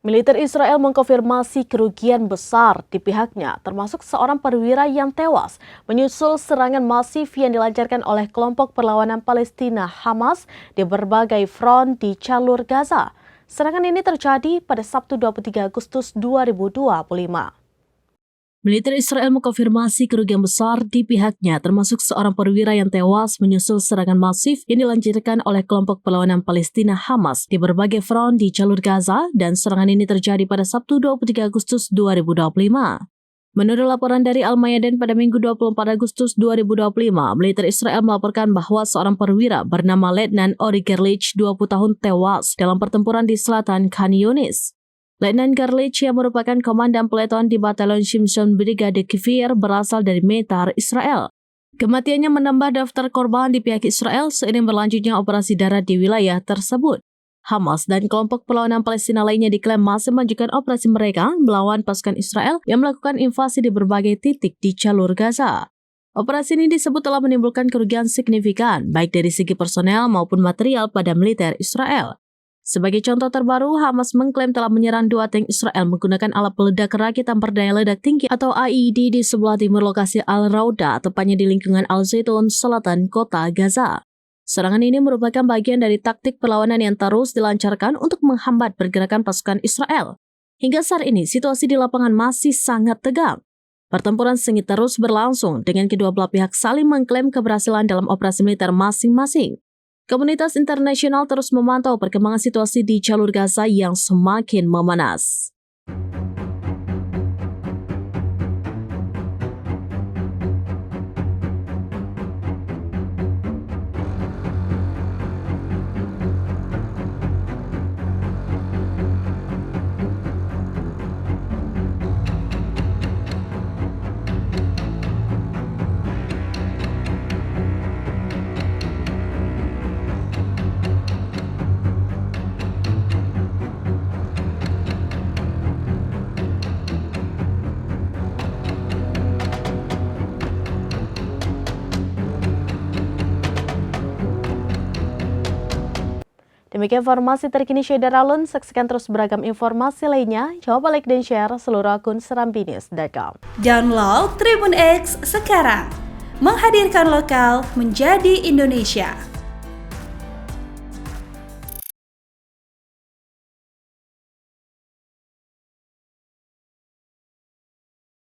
Militer Israel mengkonfirmasi kerugian besar di pihaknya, termasuk seorang perwira yang tewas, menyusul serangan masif yang dilancarkan oleh kelompok perlawanan Palestina Hamas di berbagai front di jalur Gaza. Serangan ini terjadi pada Sabtu 23 Agustus 2025. Militer Israel mengkonfirmasi kerugian besar di pihaknya, termasuk seorang perwira yang tewas menyusul serangan masif yang dilancarkan oleh kelompok perlawanan Palestina Hamas di berbagai front di jalur Gaza, dan serangan ini terjadi pada Sabtu 23 Agustus 2025. Menurut laporan dari Al-Mayadin pada Minggu 24 Agustus 2025, militer Israel melaporkan bahwa seorang perwira bernama Letnan Ori Gerlich, 20 tahun, tewas dalam pertempuran di selatan Khan Yunis. Letnan Gerlich yang merupakan komandan peleton di Batalion Shimshon Brigade Kfir berasal dari Meitar, Israel. Kematiannya menambah daftar korban di pihak Israel seiring berlanjutnya operasi darat di wilayah tersebut. Hamas dan kelompok perlawanan Palestina lainnya diklaim masih melanjutkan operasi mereka melawan pasukan Israel yang melakukan invasi di berbagai titik di jalur Gaza. Operasi ini disebut telah menimbulkan kerugian signifikan baik dari segi personel maupun material pada militer Israel. Sebagai contoh terbaru, Hamas mengklaim telah menyerang 2 tank Israel menggunakan alat peledak rakitan berdaya ledak tinggi atau AED di sebelah timur lokasi Al-Rauda, tepatnya di lingkungan Al-Zaitun, selatan kota Gaza. Serangan ini merupakan bagian dari taktik perlawanan yang terus dilancarkan untuk menghambat pergerakan pasukan Israel. Hingga saat ini, situasi di lapangan masih sangat tegang. Pertempuran sengit terus berlangsung dengan kedua belah pihak saling mengklaim keberhasilan dalam operasi militer masing-masing. Komunitas internasional terus memantau perkembangan situasi di jalur Gaza yang semakin memanas. Demikian informasi terkini Syedar Alun. Saksikan terus beragam informasi lainnya. Coba like dan share seluruh akun serambinews.com. Download Tribun X sekarang. Menghadirkan lokal menjadi Indonesia.